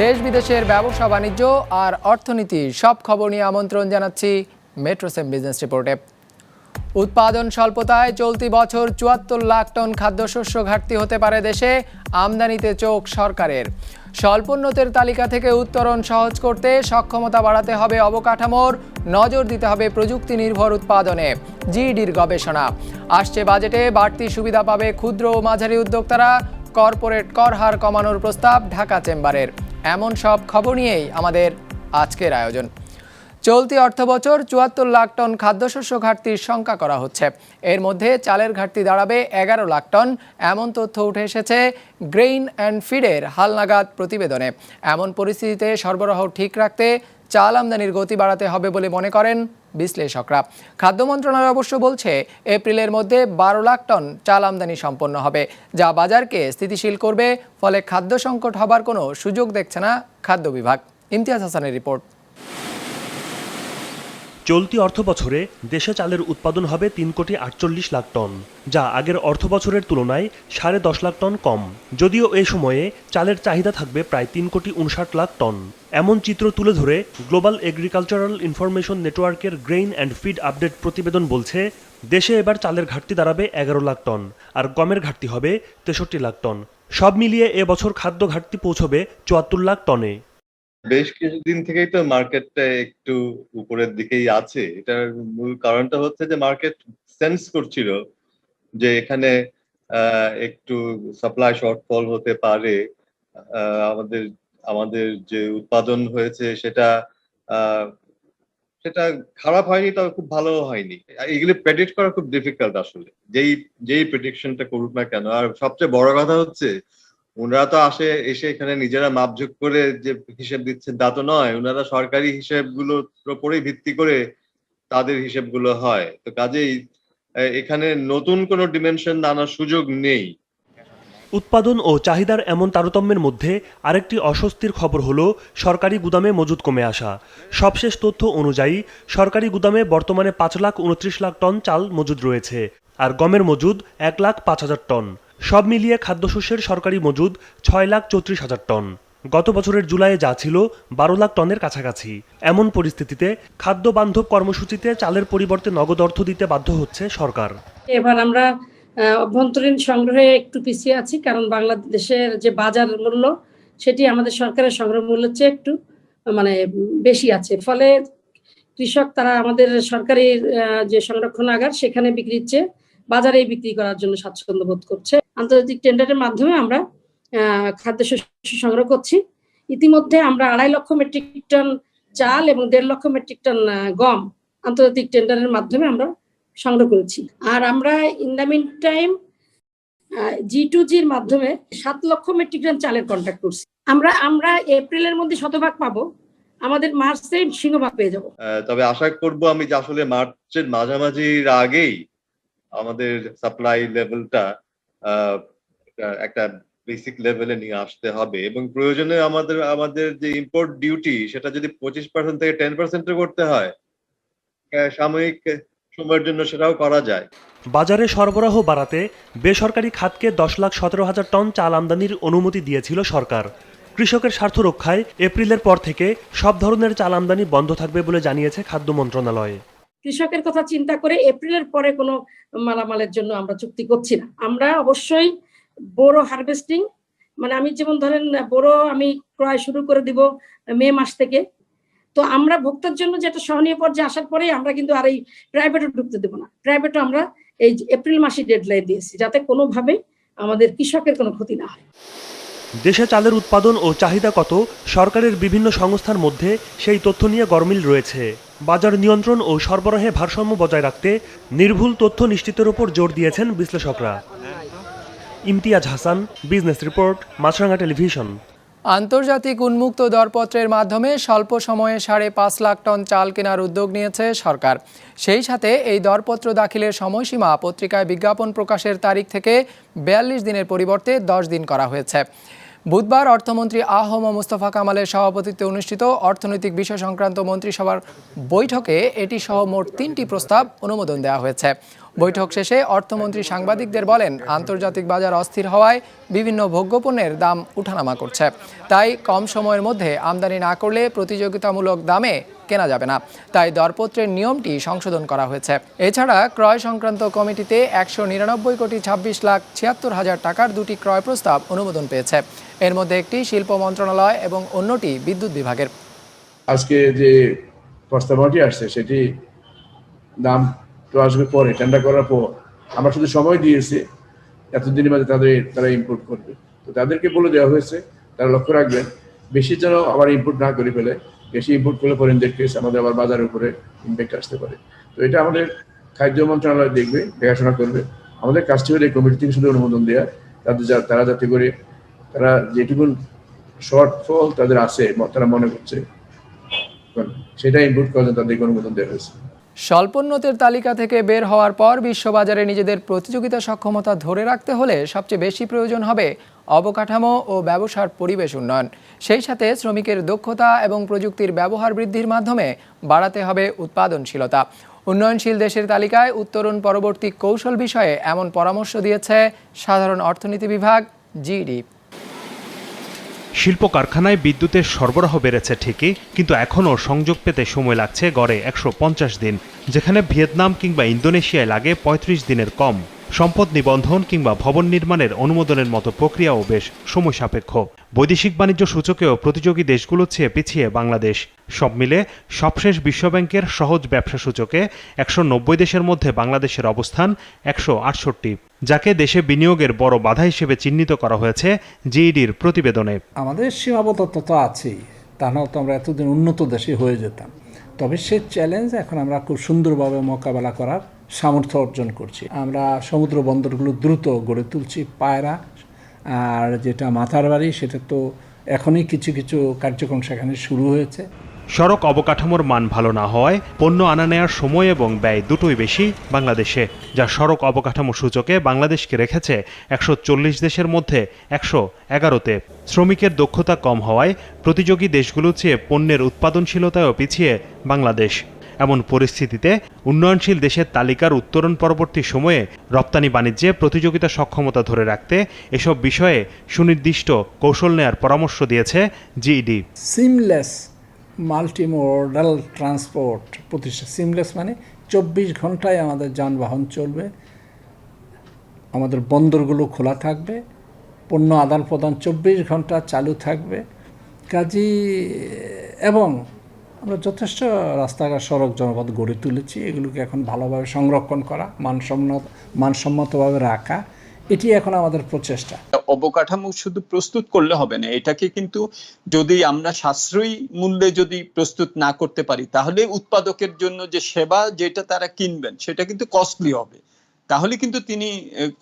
দেশ বিদেশের ব্যবসা বাণিজ্য আর অর্থনীতি সব খবর নিয়ে আমন্ত্রণ জানাচ্ছি মেট্রো সেম বিজনেস রিপোর্টে। উৎপাদন স্বল্পতায় চলতি বছর ৭৪ লাখ টন খাদ্যশস্য ঘাটতি হতে পারে দেশে। আমদানিতে চোখ সরকারের। স্বল্পোন্নতের তালিকা থেকে উত্তরণ সহজ করতে সক্ষমতা বাড়াতে হবে অবকাঠামোর, নজর দিতে হবে প্রযুক্তি নির্ভর উৎপাদনে। জিইডির গবেষণা। আসছে বাজেটে বাড়তি সুবিধা পাবে ক্ষুদ্র ও মাঝারি উদ্যোক্তারা। কর্পোরেট কর হার কমানোর প্রস্তাব ঢাকা চেম্বারের। এমন সব খবর নিয়েই আমাদের আজকের আয়োজন। চলতি অর্থবছর ৭৪ লাখ টন খাদ্যশস্য ঘাটতির শঙ্কা করা হচ্ছে। এর মধ্যে চালের ঘাটতি দাঁড়াবে ১১ লাখ টন, এমন তথ্য উঠে এসেছে গ্রেইন অ্যান্ড ফিডের হালনাগাদ প্রতিবেদনে। এমন পরিস্থিতিতে সরবরাহ ঠিক রাখতে চাল আমদানির গতি বাড়াতে হবে বলে মনে করেন বিশ্লেষকরা। খাদ্য মন্ত্রণালয় অবশ্য বলছে এপ্রিলের মধ্যে ১২ লাখ টন চাল আমদানি সম্পন্ন হবে, যা বাজারকে স্থিতিশীল করবে। ফলে খাদ্য সংকট হবার কোনো সুযোগ দেখছে না খাদ্য বিভাগ। ইমতিয়াজ হাসানের রিপোর্ট। চলতি অর্থবছরে দেশে চালের উৎপাদন হবে ৩,৪৮ লাখ টন, যা আগের অর্থবছরের তুলনায় ১০.৫ লাখ টন কম। যদিও এ সময়ে চালের চাহিদা থাকবে প্রায় ৩,৫৯ লাখ টন। এমন চিত্র তুলে ধরে গ্লোবাল এগ্রিকালচারাল ইনফরমেশন নেটওয়ার্কের গ্রেইন অ্যান্ড ফিড আপডেট প্রতিবেদন বলছে, দেশে এবার চালের ঘাটতি দাঁড়াবে ১১ লাখ টন, আর গমের ঘাটতি হবে ৬৩ লাখ টন। সব মিলিয়ে এবছর খাদ্য ঘাটতি পৌঁছবে ৭৪ লাখ টনে। বেশ কিছুদিন থেকেই তো মার্কেটটা একটু উপরের দিকেই আছে। এটার মূল কারণটা হচ্ছে যে মার্কেট সেন্স করছিল যে এখানে একটু সাপ্লাই শর্টফল হতে পারে। আমাদের আমাদের যে উৎপাদন হয়েছে সেটা সেটা খারাপ হয়নি, তবে খুব ভালো হয়নি। এগুলি প্রেডিক্ট করা খুব ডিফিকাল্ট আসলে, যেই প্রেডিকশনটা করুক না কেন। আর সবচেয়ে বড় কথা হচ্ছে ওনারা তো এসে এখানে নিজেরা মাপঝোক করে যে হিসেব দিচ্ছেন তা তো নয়। ওনারা সরকারি হিসেবগুলোর উপরেই ভিত্তি করে তাদের হিসেবগুলো হয়। তো কাজেই এখানে নতুন কোনো ডিমেনশন আনার সুযোগ নেই। উৎপাদন ও চাহিদার এমন তারতম্যের মধ্যে আরেকটি অস্বস্তির খবর হলো সরকারি গুদামে মজুদ কমে আসা। সবশেষ তথ্য অনুযায়ী সরকারি গুদামে বর্তমানে ৫,২৯ লাখ টন চাল মজুদ রয়েছে, আর গমের মজুদ ১,০৫,০০০ টন। সব মিলিয়ে খাদ্যশস্যের সরকারি মজুদ ৬,৩৪,০০০ টন। গত বছরের জুলাইয়ে যা ছিল ১২ লাখ টনের কাছাকাছি। এমন পরিস্থিতিতে খাদ্য বান্ধব কর্মসূচিতে চালের পরিবর্তে নগদ অর্থ দিতে বাধ্য হচ্ছে সরকার। এবার আমরা অভ্যন্তরীণ সংগ্রহে একটু পিছিয়ে আছি, কারণ বাংলাদেশের যে বাজার মূল্য সেটি আমাদের সরকারের সংগ্রহ মূল্যের চেয়ে একটু বেশি আছে। ফলে কৃষক তারা আমাদের সরকারি যে সংরক্ষণাগার সেখানে বিক্রির চেয়ে বাজারে বিক্রি করার জন্য স্বাচ্ছন্দ্য বোধ করছে। আন্তর্জাতিক টেন্ডারের মাধ্যমে আমরা খাদ্যশস্য সংগ্রহ করছি। ইতিমধ্যে আমরা ২.৫ লক্ষ মেট্রিক টন চাল এবং ১.৫ লক্ষ মেট্রিক টন গম আন্তর্জাতিক টেন্ডারের মাধ্যমে আমরা সংগ্রহ করেছি। আর আমরা ইন দ্য মিন টাইম G2Gর মাধ্যমে ৭ লক্ষ মেট্রিক টন চালের কন্ট্রাক্ট করছি। আমরা এপ্রিলের মধ্যে শতভাগ পাবো, আমাদের মার্চে সিংহভাগ পেয়ে যাবো। তবে আশা করব আমি যে আসলে মার্চের মাঝামাঝির আগেই আমাদের সাপ্লাই লেভেলটা একটা বেসিক লেভেলে নিয়ে আসতে হবে, এবং প্রয়োজনে আমাদের যে ইম্পোর্ট ডিউটি সেটা যদি ২৫% থেকে 10% করতে হয় সাময়িক সময়ের জন্য, সেটাও করা যায়। বাজারে সরবরাহ বাড়াতে বেসরকারি খাতকে ১০,১৭,০০০ টন চাল আমদানির অনুমতি দিয়েছিল সরকার। কৃষকের স্বার্থ রক্ষায় এপ্রিলের পর থেকে সব ধরনের চাল আমদানি বন্ধ থাকবে বলে জানিয়েছে খাদ্য মন্ত্রণালয়। কৃষকের কথা চিন্তা করে এপ্রিলের পরে কোনো মালামালের জন্য আমরা চুক্তি করছি না। আমরা অবশ্যই বোরো হারভেস্টিং, আমি যেমন ধরেন বোরো আমি ক্রয় শুরু করে দিব মে মাস থেকে। তো আমরা ভোক্তার জন্য যেটা সহনীয় পর্যায়ে আসার পরে আমরা কিন্তু আর এই প্রাইভেটও ঢুকতে দেবো না। প্রাইভেটও আমরা এই এপ্রিল মাসে ডেডলাইন দিয়েছি, যাতে কোনোভাবে আমাদের কৃষকের কোনো ক্ষতি না হয়। দেশে চালের উৎপাদন ও চাহিদা কত সরকারের বিভিন্ন সংস্থার মধ্যে সেই তথ্য নিয়ে গরমিল রয়েছে। বাজার নিয়ন্ত্রণ ও সরবরাহে ভারসাম্য বজায় রাখতে নির্ভুল তথ্য নিশ্চিতের উপর জোর দিয়েছেন বিশ্লেষকরা। ইমতিয়াজ হাসান, বিজনেস রিপোর্ট, মাছরাঙা টেলিভিশন। আন্তর্জাতিক উন্মুক্ত দরপত্রের মাধ্যমে স্বল্প সময়ে ৫.৫ লাখ টন চাল কেনার উদ্যোগ নিয়েছে সরকার। সেই সাথে এই দরপত্র দাখিলের সময়সীমা পত্রিকায় বিজ্ঞাপন প্রকাশের তারিখ থেকে ৪২ দিনের পরিবর্তে ১০ দিন করা হয়েছে। বুধবার অর্থমন্ত্রী আ.হ.ম মুস্তফা কামালের সভাপতিত্বে অনুষ্ঠিত অর্থনৈতিক বিষয় সংক্রান্ত মন্ত্রিসভার বৈঠকে এটি সহ মোট 3টি প্রস্তাব অনুমোদন দেওয়া হয়েছে। বৈঠক শেষে অর্থমন্ত্রী সাংবাদিকদের বলেন, আন্তর্জাতিক বাজার অস্থির হওয়ায় বিভিন্ন ভোগ্যপণ্যের দাম উঠানামা করছে। তাই কম সময়ের মধ্যে আমদানি না করলে প্রতিযোগিতামূলক দামে কেনা যাবে না। তাই দরপত্রের নিয়মটি সংশোধন করা হয়েছে। এছাড়া ক্রয় সংক্রান্ত কমিটিতে 199,26,76,000 টাকার 2টি ক্রয় প্রস্তাব অনুমোদন পেয়েছে। এর মধ্যে একটি শিল্প মন্ত্রণালয় এবং অন্যটি বিদ্যুৎ বিভাগের। আজকে যে প্রস্তাবটি আসছে সেটি দাম তো আসবে পরে, টেন্ডার করার পর। আমরা শুধু সময় দিয়েছি এতদিনের মধ্যে তারা ইম্পোর্ট করবে। তো তাদেরকে বলে দেওয়া হয়েছে তারা লক্ষ্য রাখবেন বেশি যেন আবার ইম্পোর্ট না করে ফেলে। বেশি ইম্পোর্ট করলে পরে দেখতেছে আমাদের আবার বাজারের উপরে ইম্প্যাক্ট আসতে পারে। তো এটা আমাদের খাদ্য মন্ত্রণালয় দেখবে, দেখাশোনা করবে। আমাদের কাজটি হলে এই কমিটি থেকে শুধু অনুমোদন দেওয়া, তারা যাতে করে তারা যেটুকু শর্টফল তাদের আছে তারা মনে করছে সেটা ইম্পোর্ট করার জন্য তাদেরকে অনুমোদন দেওয়া হয়েছে। স্বল্পোন্নতের তালিকা থেকে বের হওয়ার পর বিশ্ববাজারে নিজেদের প্রতিযোগিতা সক্ষমতা ধরে রাখতে হলে সবচেয়ে বেশি প্রয়োজন হবে অবকাঠামো ও ব্যবসার পরিবেশ উন্নয়ন। সেই সাথে শ্রমিকের দক্ষতা এবং প্রযুক্তির ব্যবহার বৃদ্ধির মাধ্যমে বাড়াতে হবে উৎপাদনশীলতা। উন্নয়নশীল দেশের তালিকায় উত্তরণ পরবর্তী কৌশল বিষয়ে এমন পরামর্শ দিয়েছে সাধারণ অর্থনীতি বিভাগ জিইডি। শিল্প কারখানায় বিদ্যুতের সরবরাহ বেড়েছে ঠিকই, কিন্তু এখনও সংযোগ পেতে সময় লাগছে গড়ে 150 দিন, যেখানে ভিয়েতনাম কিংবা ইন্দোনেশিয়ায় লাগে 35 দিনের কম। সম্পদ নিবন্ধন কিংবা ভবন নির্মাণের অনুমোদনের মতো প্রক্রিয়াও বেশ সময় সাপেক্ষ। বৈদেশিক বাণিজ্য সূচকেও প্রতিযোগী দেশগুলোর চেয়ে পিছিয়ে বাংলাদেশ। সব মিলে সবশেষ বিশ্বব্যাংকের সহজ ব্যবসা সূচকে 190 দেশের মধ্যে বাংলাদেশের অবস্থান 168, যাকে দেশে বিনিয়োগের বড় বাধা হিসেবে চিহ্নিত করা হয়েছে জিইডির প্রতিবেদনে। আমাদের সীমাবদ্ধতা তো আছেই, তা নাহলে তো আমরা এতদিন উন্নত দেশে হয়ে যেতাম। তবে সে চ্যালেঞ্জ এখন আমরা খুব সুন্দরভাবে মোকাবেলা করার সামর্থ্য অর্জন করছি। আমরা সমুদ্র বন্দরগুলো দ্রুত গড়ে তুলছি। পায়রা আর যেটা মাথার বাড়ি, সেটা তো এখনই কিছু কিছু কার্যক্রম সেখানে শুরু হয়েছে। সড়ক অবকাঠামোর মান ভালো না হওয়ায় পণ্য আনা নেওয়ার সময় এবং ব্যয় দুটোই বেশি বাংলাদেশে, যা সড়ক অবকাঠামো সূচকে বাংলাদেশকে রেখেছে 140 দেশের মধ্যে 111-তে। শ্রমিকের দক্ষতা কম হওয়ায় প্রতিযোগী দেশগুলোর চেয়ে পণ্যের উৎপাদনশীলতায়ও পিছিয়ে বাংলাদেশ। এমন পরিস্থিতিতে উন্নয়নশীল দেশের তালিকার উত্তরণ পরবর্তী সময়ে রপ্তানি বাণিজ্যে প্রতিযোগিতা সক্ষমতা ধরে রাখতে এসব বিষয়ে সুনির্দিষ্ট কৌশল নেয়ার পরামর্শ দিয়েছে জিইডি। সিমলেস মাল্টিমোডাল ট্রান্সপোর্ট প্রতিষ্ঠা। সিমলেস মানে 24 ঘন্টায় আমাদের যানবাহন চলবে, আমাদের বন্দরগুলো খোলা থাকবে, পণ্য আদান প্রদান 24 ঘন্টা চালু থাকবে কাজী, এবং আমরা যথেষ্ট রাস্তাঘাট সড়ক জনপথ গড়ে তুলেছি। এগুলোকে এখন ভালোভাবে সংরক্ষণ করা, মানসম্মতভাবে রাখা, এটি এখন আমাদের প্রচেষ্টা। অবকাঠামো শুধু প্রস্তুত করলে হবে না, এটাকে কিন্তু যদি আমরা সাশ্রয়ী মূল্যে যদি প্রস্তুত না করতে পারি, তাহলে উৎপাদকের জন্য যে সেবা যেটা তারা কিনবেন সেটা কিন্তু কস্টলি হবে, তাহলে কিন্তু তিনি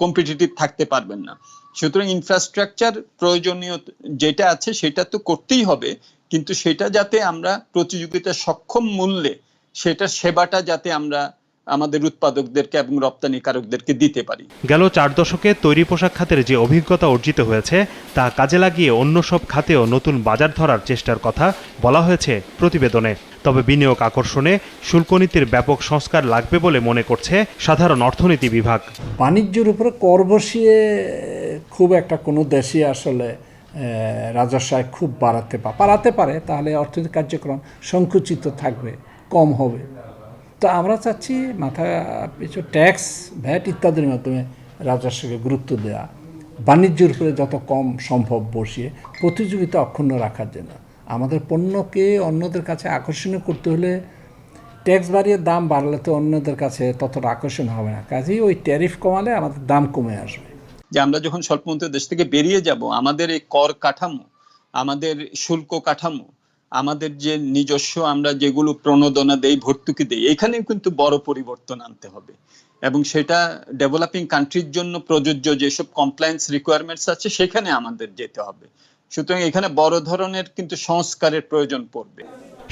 কম্পিটিটিভ থাকতে পারবেন না। সুতরাং ইনফ্রাস্ট্রাকচার প্রয়োজনীয় যেটা আছে সেটা তো করতেই হবে, কিন্তু সেটা যাতে আমরা প্রতিযোগিতা সক্ষম মূল্যে সেটা সেবাটা যাতে আমরা আমাদের উৎপাদকদেরকে এবং রপ্তানিকারকদেরকে দিতে পারি। গেল 4 দশকে তৈরি পোশাক খাতের যে অভিজ্ঞতা অর্জিত হয়েছে তা কাজে লাগিয়ে অন্য সব খাতেও নতুন বাজার ধরার চেষ্টার কথা বলা হয়েছে প্রতিবেদনে। তবে বিনিয়োগ আকর্ষণে শুল্ক নীতির ব্যাপক সংস্কার লাগবে বলে মনে করছে সাধারণ অর্থনীতি বিভাগ। বাণিজ্যের উপরে কর বসিয়ে খুব একটা কোনো দেশই আসলে রাজস্ব আয় খুব বাড়াতে পারে, তাহলে অর্থনৈতিক কার্যক্রম সংকুচিত থাকবে, কম হবে। তো আমরা চাচ্ছি মাথা পিছু ট্যাক্স, ভ্যাট ইত্যাদির মাধ্যমে রাজস্বকে গুরুত্ব দেওয়া, বাণিজ্যের উপরে যত কম সম্ভব বসিয়ে প্রতিযোগিতা অক্ষুণ্ণ রাখার জন্য। আমাদের পণ্যকে অন্যদের কাছে আকর্ষণীয় করতে হলে ট্যাক্স বাড়িয়ে দাম বাড়লে তো অন্যদের কাছে ততটা আকর্ষণ হবে না, কাজেই ওই ট্যারিফ কমালে আমাদের দাম কমে আসবে। যে আমরা যখন স্বল্পোন্নত দেশ থেকে বেরিয়ে যাব, আমাদের এই কর কাঠামো, আমাদের শুল্ক কাঠামো, আমাদের যে নিজস্ব আমরা যেগুলো প্রণোদনা দেই, ভর্তুকি দেই, এখানেও কিন্তু বড় পরিবর্তন আনতে হবে, এবং সেটা ডেভেলপিং কান্ট্রির জন্য প্রযোজ্য যেসব কমপ্লায়েন্স রিকোয়ারমেন্টস আছে সেখানে আমাদের যেতে হবে। সুতরাং এখানে বড় ধরনের কিন্তু সংস্কারের প্রয়োজন পড়বে।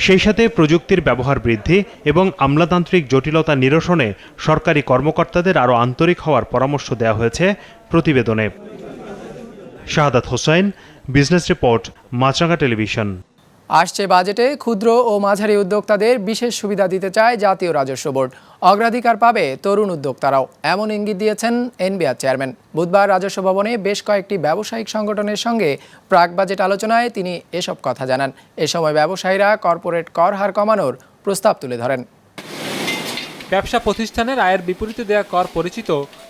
সেই সাথে প্রযুক্তির ব্যবহার বৃদ্ধি এবং আমলাতান্ত্রিক জটিলতা নিরসনে সরকারি কর্মকর্তাদের আরও আন্তরিক হওয়ার পরামর্শ দেওয়া হয়েছে প্রতিবেদনে। শাহাদাত হোসেন, বিজনেস রিপোর্ট, মাছরাঙা টেলিভিশন। আসছে বাজেটে ক্ষুদ্র ও মাঝারি উদ্যোক্তাদের বিশেষ সুবিধা দিতে চায় জাতীয় রাজস্ব বোর্ড। অগ্রাধিকার পাবে তরুণ উদ্যোক্তারাও, এমন ইঙ্গিত দিয়েছেন এনবিআর চেয়ারম্যান। বুধবার রাজস্ব ভবনে বেশ কয়েকটি ব্যবসায়িক সংগঠনের সঙ্গে প্রাক বাজেট আলোচনায় তিনি এসব কথা জানান। এ সময় ব্যবসায়ীরা কর্পোরেট কর হার কমানোর প্রস্তাব তুলে ধরেন। ব্যবসা প্রতিষ্ঠানের আয়ের বিপরীতে দেয়া কর পরিচিত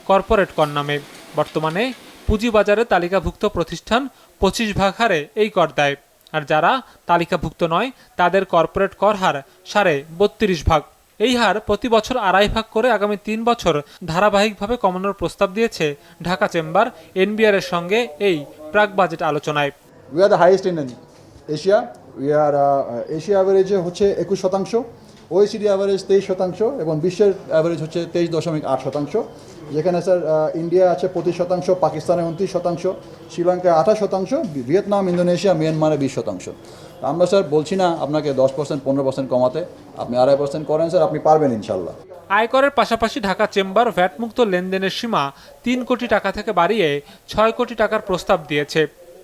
কর্পোরেট কর নামে। বর্তমানে পুঁজিবাজারে তালিকাভুক্ত প্রতিষ্ঠান 25% হারে এই কর দেয়, আর যারা তালিকাভুক্ত নয় তাদের কর্পোরেট কর হার 32.5%। এই হার প্রতি বছর 2.5% করে আগামী 3 বছর ধারাবাহিকভাবে কমানোর প্রস্তাব দিয়েছে ঢাকা চেম্বার এনবিআর এর সঙ্গে এই প্রাক বাজেট আলোচনায়। We are the highest in Asia. We are Asia average হচ্ছে 21%, OECD অ্যাভারেজ 23% এবং বিশ্বের অ্যাভারেজ হচ্ছে 23.8%। যেখানে স্যার ইন্ডিয়া আছে 25%, পাকিস্তানে 29%, শ্রীলঙ্কা 28%, ভিয়েতনাম, ইন্দোনেশিয়া, মিয়ানমারে 20%। আমরা স্যার বলছি না আপনাকে 10%, 15% কমাতে, আপনি 2.5% করেন স্যার, আপনি পারবেন ইনশাল্লাহ। আয়করের পাশাপাশি ঢাকা চেম্বার ভ্যাটমুক্ত লেনদেনের সীমা 3 কোটি টাকা থেকে বাড়িয়ে 6 কোটি টাকার প্রস্তাব দিয়েছে।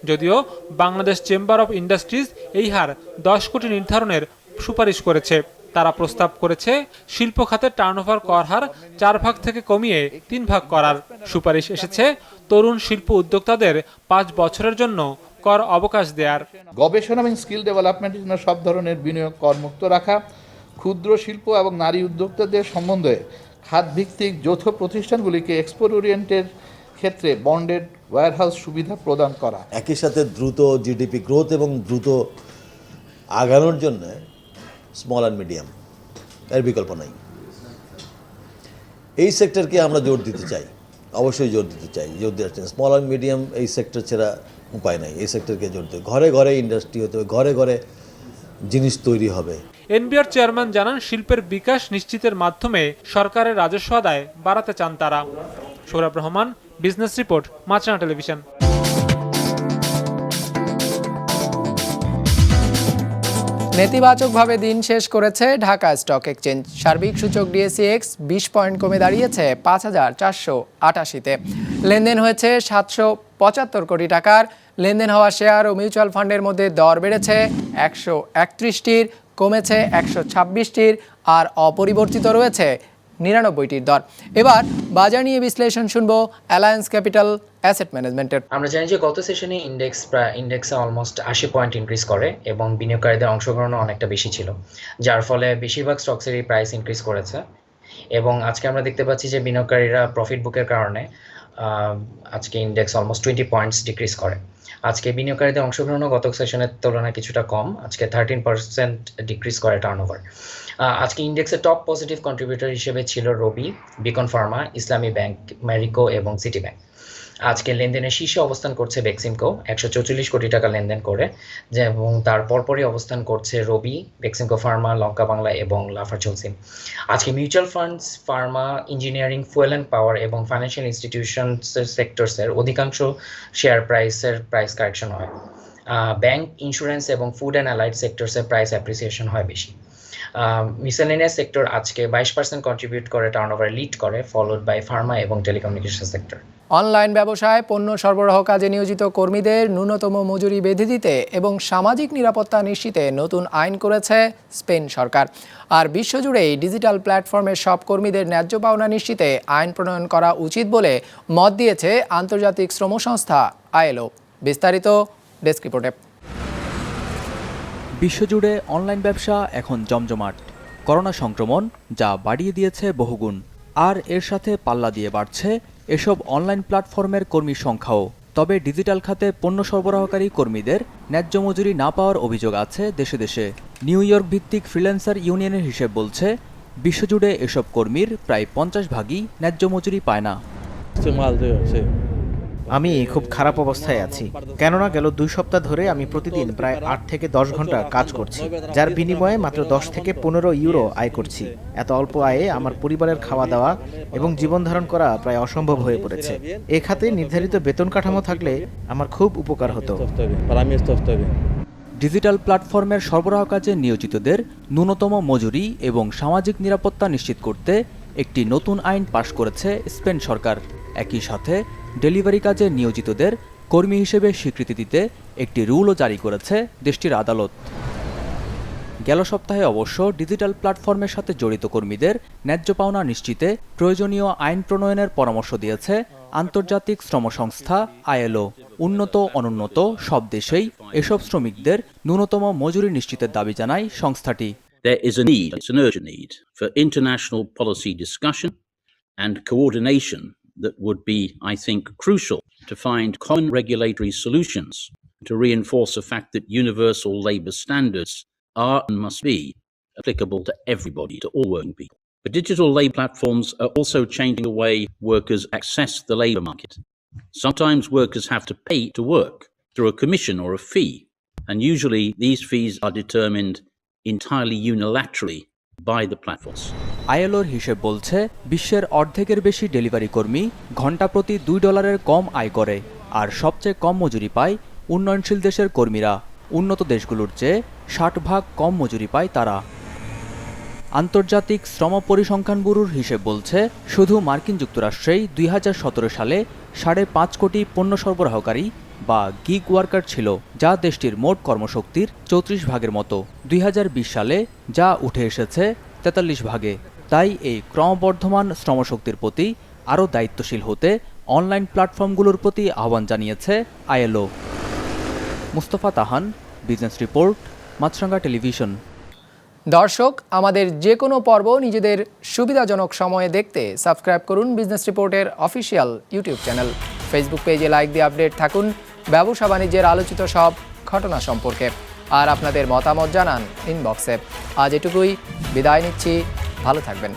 যদিও বাংলাদেশ চেম্বার অব ইন্ডাস্ট্রিজ এই হার 10 কোটি নির্ধারণের সুপারিশ করেছে। তারা প্রস্তাব করেছে শিল্প খাতের টার্নওভার কর হার 4 ভাগ থেকে কমিয়ে 3 ভাগ করার। সুপারিশ এসেছে তরুণ শিল্প উদ্যোক্তাদের 5 বছরের জন্য কর অবকাশ দেওয়ার। গবেষণা এবং স্কিল ডেভেলপমেন্টের জন্য সব ধরনের বিনিয়োগ করমুক্ত রাখা, ক্ষুদ্র শিল্প এবং নারী উদ্যোক্তাদের সম্বন্ধে খাতভিত্তিক যৌথ প্রতিষ্ঠানগুলিকে এক্সপোর্ট ওরিয়েন্টের ক্ষেত্রে বন্ডেড ওয়্যারহাউস সুবিধা প্রদান করা। একই সাথে দ্রুত জিডিপি গ্রোথ এবং দ্রুত আগানোর জন্য স্মল অ্যান্ড মিডিয়াম এর বিকল্প নাই। এই সেক্টরকে আমরা জোর দিতে চাই, অবশ্যই জোর দিতে চাই, জোর দিতে চাই। স্মল অ্যান্ড মিডিয়াম এই সেক্টর ছাড়া উপায় নাই। এই সেক্টরকে জোর দিতে, ঘরে ঘরে ইন্ডাস্ট্রি হতে হবে, ঘরে ঘরে জিনিস তৈরি হবে। এনবিআর চেয়ারম্যান জানান শিল্পের বিকাশ নিশ্চিতের মাধ্যমে সরকারের রাজস্ব আদায় বাড়াতে চান তারা। সৌরভ রহমান, বিজনেস রিপোর্ট, মাছরাঙা টেলিভিশন। নেতিবাচকভাবে দিন শেষ করেছে ঢাকা স্টক এক্সচেঞ্জ। সার্বিক সূচক ডিএসইএক্স 20 পয়েন্ট কমে দাঁড়িয়েছে 5488-তে। লেনদেন হয়েছে 775 কোটি টাকার। লেনদেন হওয়া শেয়ার ও মিউচুয়াল ফান্ডের মধ্যে দর বেড়েছে 131টির, কমেছে 126টির, আর অপরিবর্তিত রয়েছে 99টির দর। এবার বাজার নিয়ে বিশ্লেষণ শুনবো অ্যালায়েন্স ক্যাপিটাল অ্যাসেট ম্যানেজমেন্টের। আমরা জানি যে গত সেশনে ইন্ডেক্সে অলমোস্ট 80 পয়েন্ট ইনক্রিজ করে এবং বিনিয়োগকারীদের অংশগ্রহণও অনেকটা বেশি ছিল, যার ফলে বেশিরভাগ স্টকসেরই প্রাইস ইনক্রিজ করেছে। এবং আজকে আমরা দেখতে পাচ্ছি যে বিনিয়োগকারীরা প্রফিট বুকের কারণে আজকে ইন্ডেক্স অলমোস্ট 20 পয়েন্টস ডিক্রিজ করে। আজকে বিনিয়োগকারীদের অংশগ্রহণও গত সেশনের তুলনায় কিছুটা কম, আজকে 13% ডিক্রিজ করে টার্নওভার। আজকে ইন্ডেক্সের টপ পজিটিভ কন্ট্রিবিউটর হিসেবে ছিল রবি, বিকন ফার্মা, ইসলামী ব্যাংক, ম্যারিকো এবং সিটি ব্যাংক। আজকে লেনদেনের শীর্ষে অবস্থান করছে বেক্সিমকো 144 কোটি টাকা লেনদেন করে, এবং তার পরপরই অবস্থান করছে রবি, বেক্সিমকো ফার্মা, লঙ্কা বাংলা এবং লাফার্জুলসিম। আজকে mutual funds, pharma, engineering, fuel and power এবং ফাইন্যান্সিয়াল ইনস্টিটিউশনসের সেক্টরসের অধিকাংশ শেয়ার প্রাইস কারেকশন হয়। ব্যাংক, ইন্স্যুরেন্স এবং ফুড অ্যান্ড অ্যালাইড সেক্টরসের প্রাইস অ্যাপ্রিসিয়েশন হয় বেশি। মিসেলেনিয়াস সেক্টর আজকে 22% কন্ট্রিবিউট করে, টার্নওভার লিড করে, ফলোড বাই ফার্মা এবং টেলিকমিউনিকেশন সেক্টর। অনলাইন ব্যবসায় পণ্য সরবরাহ কাজে নিয়োজিত কর্মীদের ন্যূনতম মজুরি বেঁধে দিতে এবং সামাজিক নিরাপত্তা নিশ্চিতে নতুন আইন করেছে স্পেন সরকার। আর বিশ্বজুড়েই ডিজিটাল প্ল্যাটফর্মের সব কর্মীদের ন্যায্য পাওনা নিশ্চিতে আইন প্রণয়ন করা উচিত বলে মত দিয়েছে আন্তর্জাতিক শ্রম সংস্থা আইএলও। বিস্তারিত ডেস্ক রিপোর্টে। বিশ্বজুড়ে অনলাইন ব্যবসা এখন জমজমাট। করোনা সংক্রমণ যা বাড়িয়ে দিয়েছে বহুগুণ, আর এর সাথে পাল্লা দিয়ে বাড়ছে এসব অনলাইন প্ল্যাটফর্মের কর্মীর সংখ্যাও। তবে ডিজিটাল খাতে পণ্য সরবরাহকারী কর্মীদের ন্যায্য মজুরি না পাওয়ার অভিযোগ আছে দেশে দেশে। নিউ ইয়র্ক ভিত্তিক ফ্রিল্যান্সার ইউনিয়নের হিসেব বলছে, বিশ্বজুড়ে এসব কর্মীর প্রায় 50 ভাগই ন্যায্য মজুরি পায় না। আমি খুব খারাপ অবস্থায় আছি, কেননা গেল 2 সপ্তাহ ধরে আমি প্রতিদিন প্রায় 8 থেকে 10 ঘন্টা কাজ করছি, যার বিনিময়ে মাত্র 10 থেকে 15 ইউরো আয় করছি। এত অল্প আয়ে আমার পরিবারের খাওয়া দাওয়া এবং জীবন ধারণ করা প্রায় অসম্ভব হয়ে পড়েছে। এ খাতে নির্ধারিত বেতন কাঠামো থাকলে আমার খুব উপকার হতো। ডিজিটাল প্ল্যাটফর্মের সরবরাহ কাজে নিয়োজিতদের ন্যূনতম মজুরি এবং সামাজিক নিরাপত্তা নিশ্চিত করতে একটি নতুন আইন পাশ করেছে স্পেন সরকার। একই সাথে ডেলিভারি কাজে নিয়োজিতদের কর্মী হিসেবে স্বীকৃতি দিতে একটি রুলও জারি করেছে দেশটির আদালত। গেল সপ্তাহে অবশ্য ডিজিটাল প্ল্যাটফর্মের সাথে জড়িত কর্মীদের ন্যায্য পাওনা নিশ্চিতে প্রয়োজনীয় আইন প্রণয়নের পরামর্শ দিয়েছে আন্তর্জাতিক শ্রম সংস্থা ILO। উন্নত অনুন্নত সব দেশেই এসব শ্রমিকদের ন্যূনতম মজুরি নিশ্চিতের দাবি জানায় সংস্থাটি। There is a need, it's an urgent need, for international policy discussion and coordination that would be, I think, crucial to find common regulatory solutions to reinforce the fact that universal labour standards are and must be applicable to everybody, to all working people. But digital labour platforms are also changing the way workers access the labour market. Sometimes workers have to pay to work through a commission or a fee, and usually these fees are determined entirely unilaterally by the platforms. ILOর হিসেব বলছে বিশ্বের অর্ধেকের বেশি delivery কর্মী ঘন্টা প্রতি $2 কম আয় করে, আর সবচেয়ে কম মজুরি পায় উন্নয়নশীল দেশের কর্মীরা। উন্নত দেশগুলোর চেয়ে 60% কম মজুরি পায় তারা। আন্তর্জাতিক শ্রম পরিসংখ্যান ব্যুরোর হিসেব বলছে শুধু মার্কিন যুক্তরাষ্ট্রেই 2017 সালে 5.5 কোটি পণ্য সরবরাহকারী বা গিগ ওয়ার্কার ছিল, যা দেশটির মোট কর্মশক্তির 34% মতো। 2020 সালে যা উঠে এসেছে 43%। তাই এই ক্রমবর্ধমান শ্রমশক্তির প্রতি আরও দায়িত্বশীল হতে অনলাইন প্ল্যাটফর্মগুলোর প্রতি আহ্বান জানিয়েছে ILO। মুস্তফা তাহান, বিজনেস রিপোর্ট, মাছরাঙ্গা টেলিভিশন। দর্শক, আমাদের যে কোনো পর্ব নিজেদের সুবিধাজনক সময়ে দেখতে সাবস্ক্রাইব করুন বিজনেস রিপোর্টের অফিসিয়াল ইউটিউব চ্যানেল। ফেসবুক পেজে লাইক দিয়ে আপডেট থাকুন ব্যবসা বাণিজ্যের আলোচিত সব ঘটনা সম্পর্কে, আর আপনাদের মতামত জানান ইনবক্সে। আজ এটুকুই, বিদায় নিচ্ছি, ভালো থাকবেন।